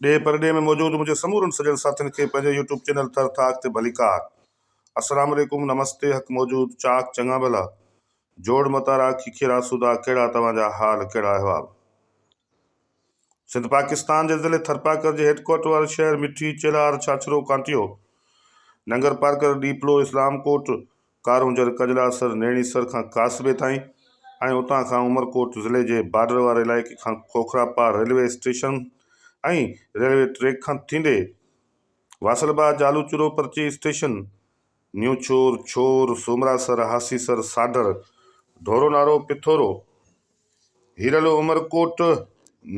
ॾे परॾे में मौजूद मुंहिंजे समूरनि सॼण साथियुनि खे पंहिंजे यूट्यूब चैनल थर थाक ते भलीकार। अस्सलाम वालेकुम, नमस्ते, हक़ मौजूद, चाक चङा भला, जोड़ मतारा, खीखेरा सुदा, कहिड़ा तव्हांजा हाल, कहिड़ा अहवाल। सिंध पाकिस्तान जे ज़िले थरपाकर जे हेडक्वार्टर वारे शहर मिठी, चेलार, छाछरो, कांटियो, नंगर पार्कर, डीपलो, इस्लामकोट, कारूंजर, कजलासर, नेणीसर खां कासबे ताईं ऐं उतां खां उमरकोट ज़िले जे बॉर्डर वारे इलाइक़े खां खोखरापार रेलवे स्टेशन ऐं रेलवे ट्रैक खां थींदे वासलबाद, जालूचूरो, पर्ची स्टेशन, न्यू छोर, छोर, सोमरासर, हासीसर, साडर, ढोरो नारो, पिथोरो, हीरलो, उमरकोट,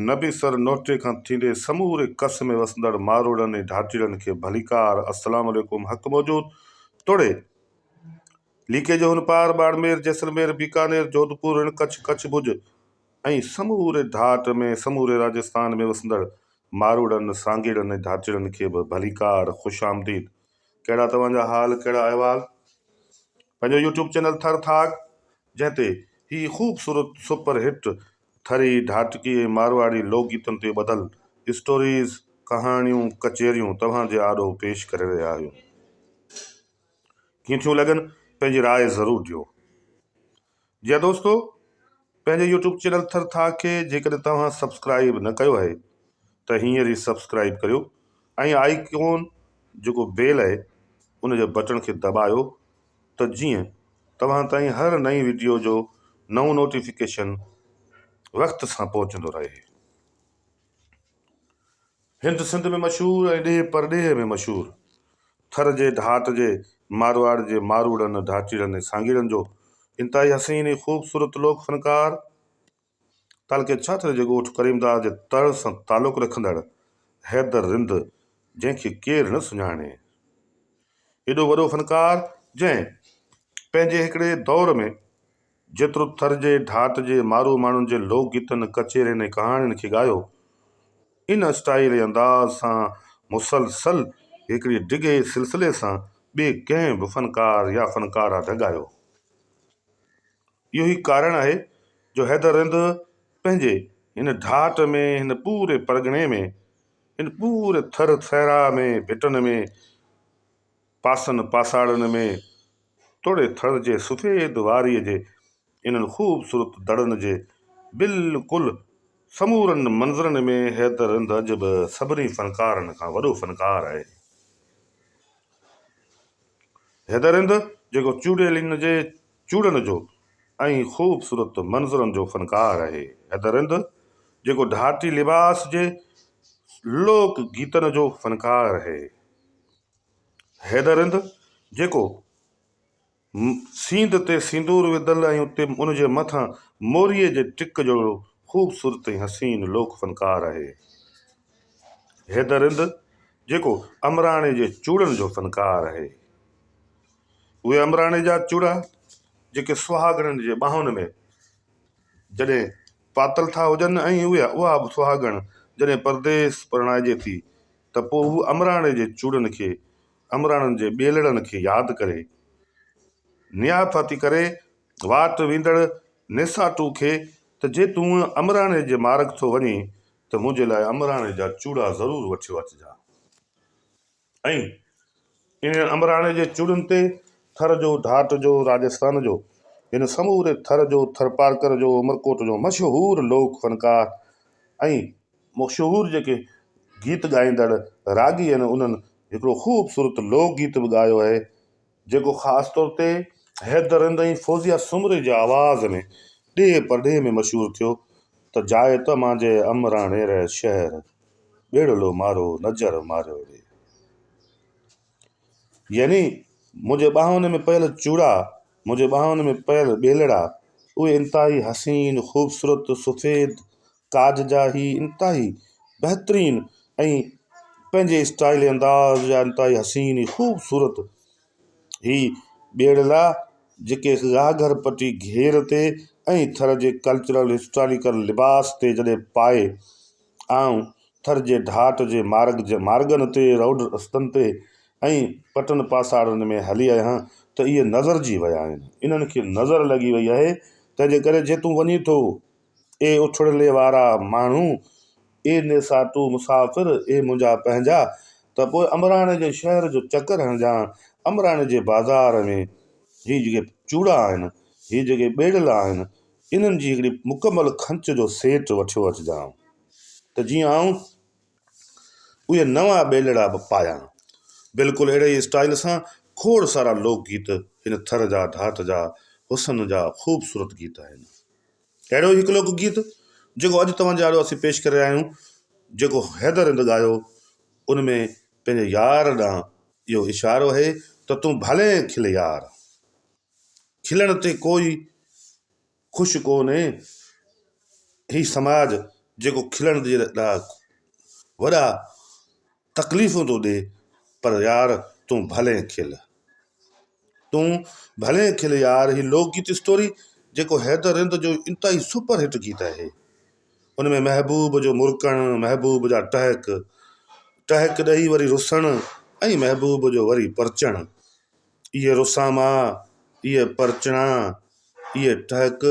नबीसर, नोटे खां थींदे समूरे कस में वसंदड़ मारोड़नि ऐं ढाटीड़नि खे भलीकार, अस्सलाम वालेकुम, हक़ मौजूद, तोड़े लीके जो हुन पार, बाड़मेर, जैसलमेर, बीकानेर, जोधपुर, रण कच्छ, कच्छ भुज ऐं समूरे ढाट में, समूरे राजस्थान में वसंदड़ मारूड़नि, सांगीड़नि ऐं ढाटीड़नि खे बि भलीकार, ख़ुशि आमदीद, कहिड़ा तव्हांजा हाल, कहिड़ा अहवाल। पंहिंजो यूट्यूब चैनल थर थाक, जंहिं ते ही ख़ूबसूरत सुपर हिट थरी, ढाटकी ऐं मारवाड़ी लोकगीतनि ते ॿधल स्टोरीज़, कहाणियूं, कचेरियूं तव्हांजे आॾो पेश करे रहिया आहियूं। कीअं थियूं लॻनि, पंहिंजी राय ज़रूरु ॾियो। जी दोस्तो, पंहिंजे यूट्यूब चैनल थर थाक खे जेकॾहिं तव्हां सब्सक्राइब न कयो आहे त हींअर ई सब्सक्राइब करियो ऐं आइकॉन जेको बेल आहे उन जे बटन खे दॿायो त जीअं तव्हां ताईं हर नई वीडियो जो नओं नोटिफिकेशन वक़्त सां पहुचंदो रहे। हिंद सिंध में मशहूरु ऐं ॾे परॾेह में मशहूरु थर जे ढाट जे मारवाड़ जे मारूड़नि, ढाटीड़नि ऐं सांगीड़नि जो इंतिहाई हसीन ऐं ख़ूबसूरत लोक फनकार तालके छात्र जे ॻोठ करीमदास जे तड़ सां तालुक़ु रखंदड़ हैदर रिंद, जंहिंखे केरु न सुञाणे। एॾो वॾो फनकार जंहिं पंहिंजे हिकिड़े दौर में जेतिरो थर जे ढाट जे मारू माण्हुनि जे लोक गीतनि, कचेरियुनि ऐं कहाणियुनि खे ॻायो, इन स्टाइल ऐं अंदाज़ सां मुसलसल हिकिड़ी डिघे सिलसिले सां ॿिए कंहिं बि फनकार या फनकारा न ॻायो। इहो ई कारण आहे जो हैदर रिंद पंहिंजे हिन ढाट में, हिन पूरे परगिणे में, हिन पूरे थर थैरा में, भिटनि में, पासनि पासाड़नि में, तोड़े थर जे सफ़ेद वारीअ जे इन्हनि ख़ूबसूरत दड़नि जे बिल्कुलु समूरनि मंज़रनि में हैदर रिंद अॼु बि सभिनी फनकारनि खां वॾो फनकार आहे। हैदर रिंद जेको चूड़ेलिन जे चूड़नि जो ऐं ख़ूबसूरत मंज़रनि जो फनकार आहे। हैदर रिंद जेको ढाटी लिबास जे लोक गीतनि जो फनकार आहे। हैदर रिंद जेको सींद ते सिंदूर विधल ऐं उते उनजे मथां मोरीअ जे टिक जो ख़ूबसूरत ऐं हसीन लोक फनकार आहे। हैदर रिंद जेको अमराणे जे चूड़नि जो फनकार आहे। उहे अमराणे जा चूड़ा जेके सुहागणनि जे ॿाहुनि में जॾहिं पातल था हुजनि ऐं उहा बि सुहागण जॾहिं परदेस परणाइजे थी त पोइ हू अमराणे जे चूड़नि खे, अमराणनि जे ॿेलड़नि खे यादि करे नियाफ़ती करे वाट वेंदड़ नेसाटू खे त जे तूं अमराणे जे मार्ग थो वञे त मुंहिंजे लाइ अमराणे जा चूड़ा ज़रूरु वठी अचिजा। ऐं इन अमराणे जे चूड़नि ते थर जो, ढाट जो, राजस्थान जो, इन समूरे थर जो, थरपारकर जो, उमरकोट जो मशहूरु लोक फनकार ऐं मशहूरु जेके गीत ॻाईंदड़ रागी आहिनि, उन्हनि हिकिड़ो ख़ूबसूरत लोक गीत बि ॻायो आहे जेको ख़ासि तौर ते हैदर रिंद ऐं फौजिया सुमरे जे आवाज़ में ॾे परॾेह में मशहूरु थियो त जाए त मुंहिंजे अमराणे रे शहर, ॿेड़लो मारो नज़र मारियो रे। यानी मुंहिंजे ॿाहुनि में पयल चूड़ा, मुंहिंजे ॿाहुनि में पयल ॿेलड़ा, उहे इंतिहाई हसीन, ख़ूबसूरत, सफ़ेद काज जा ही इंतिहाई बहितरीन ऐं पंहिंजे स्टाइल अंदाज़ जा इंतिहाई हसीन ख़ूबसूरत ही ॿेड़ला जेके घाघर पटी घेर ते ऐं थर जे कल्चरल हिस्टोरिकल लिबास ते जॾहिं पाए ऐं थर जे ढाट जे मार्गनि ते, रोड रस्तनि ते ऐं पटन पासाड़नि में हली आहियां त इहे नज़रजी विया आहिनि। इन्हनि खे नज़र लॻी वई आहे तंहिंजे करे जे तूं वञी थो ए उछड़ले वारा माण्हू, ए नेसातू मुसाफ़िर ए मुंहिंजा पंहिंजा, त पोइ अमराणे जे शहर जो चकर हणिजांइ। अमराणे जे बाज़ार में हीअ जेके चूड़ा आहिनि, हीअ जेके ॿेड़िल आहिनि, इन्हनि जी हिकिड़ी मुकमल खंच जो सेट वठियो अचिजांइ, त जीअं आऊं उहे नवां ॿेलड़ा बि पायां। बिल्कुलु अहिड़े ई स्टाइल सां खोड़ सारा लोकगीत हिन थर जा, धात जा, हुसन जा ख़ूबसूरत गीत आहिनि। अहिड़ो हिकु लोकगीत जेको अॼु तव्हांजे आॾो असीं पेश करे रहिया आहियूं, जेको हैदर हिंद ॻायो, उनमें पंहिंजे यार ॾांहुं इहो इशारो आहे त तूं भले खिल यार, खिलण ते कोई ख़ुशि कोन्हे, ही समाज जेको खिलण जे लाइ वॾा तकलीफ़ूं थो ॾिए, पर यार तूं भले खिल, तूं भले खिल यार। ही लोकगीत स्टोरी जेको हैदर हिंद जो इंतहाई सुपर हिट गीत आहे। उनमें महबूब जो मुरकण, महबूब जा टहक, टहक ॾेई वरी रुसण, ऐं महबूब जो वरी परचण। इहे रुसामा, इहे परचणा, इहे टहक,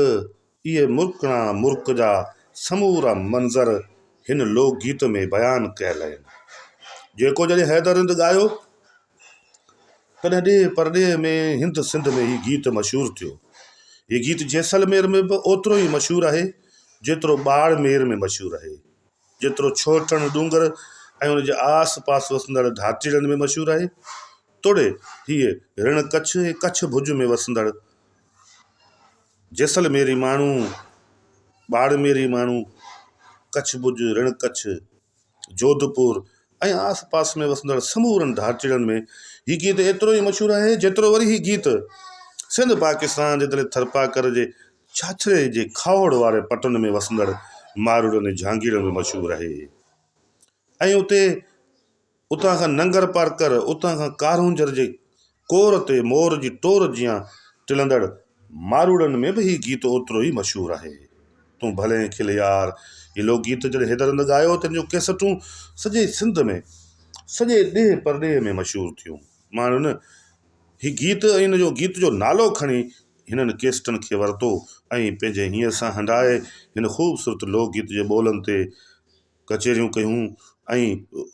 इहे मुरकणा मुर्क जा समूरा मंज़र हिन लोकगीत में बयानु कयल आहिनि, जेको जॾहिं हैदर हिंद ॻायो तॾहिं ॾे परॾे में हिंद सिंध में हीउ गीत मशहूरु थियो। हीउ गीत जैसलमेर में बि ओतिरो ई मशहूरु आहे जेतिरो बाड़मेर में मशहूरु आहे, जेतिरो छोटण डूंगर ऐं उनजे आस पास वसंदड़ धाटीड़नि में मशहूरु आहे, तोड़े हीअ रण कच्छ ऐं कच्छ भुज में वसंदड़ जैसलमेरी माण्हू, बाड़मेरी माण्हू, कच्छ भुज, रण कच्छ, जोधपुर ऐं आस पास में वसंदड़ समूरनि धाटीड़नि में हीउ गीत एतिरो ई मशहूरु आहे जेतिरो वरी हीउ गीत सिंध पाकिस्तान जे दले थरपाकर जे छाछरे जे खावड़ वारे पटन में वसंदड़ मारूड़नि झांगीरनि में मशहूरु आहे। ऐं उतां खां नंगर पारकर, उतां खां कारूंजर जे कोर ते मोर जी टोर जियां टिलंदड़ मारूड़नि में बि हीउ गीत ओतिरो ई मशहूरु आहे। तूं भले खिल यार, हीउ लोकगीत जॾहिं हैदर हिंद ॻायो तंहिंजूं कैसेटूं सॼे सिंध में, सॼे ॾे परॾे में मशहूरु थियूं। माण्हुनि हीउ गीत ऐं हिन जो गीत जो नालो खणी हिननि कैसेटनि खे वरितो ऐं पंहिंजे हीअं सां हंडाए हिन ख़ूबसूरत लोकगीत जे ॿोलनि ते कचेरियूं कयूं ऐं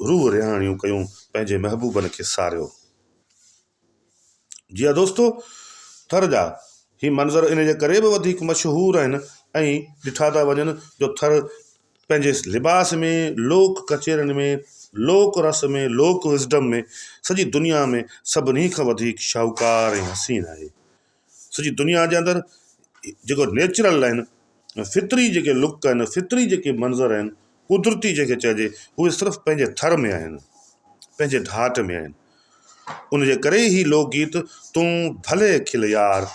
रूह रिहाणियूं कयूं, पंहिंजे महबूबनि खे सारियो। जी हा दोस्तो, थर जा ही मंज़र इन जे करे बि वधीक मशहूरु आहिनि ऐं ॾिठा था वञनि जो थर पंहिंजे लिबास में, लोक कचेरियुनि में, लोक रस में, लोक विज़डम में सॼी दुनिया में सभिनी खां वधीक शाहूकार ऐं हसीन आहे। सॼी दुनिया जे अंदरि जेको नेचुरल आहिनि, फितरी जेके लुक आहिनि, फितरी जेके मंज़र आहिनि, कुदरती जेके चइजे, उहे सिर्फ़ु पंहिंजे थर में आहिनि, पंहिंजे ढाट में आहिनि। उनजे करे ई लोकगीत तूं भले खिल यार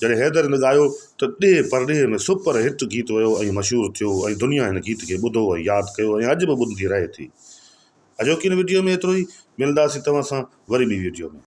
जॾहिं हैदर हिंद ॻायो त ॾे परॾे में सुपर हिट गीत वियो ऐं मशहूरु थियो ऐं दुनिया हिन गीत खे ॿुधो ऐं यादि कयो ऐं अॼु बि ॿुधंदी रहे थी। अॼोकी हिन वीडियो में एतिरो ई, मिलंदासीं तव्हां सां वरी ॿी वीडियो में।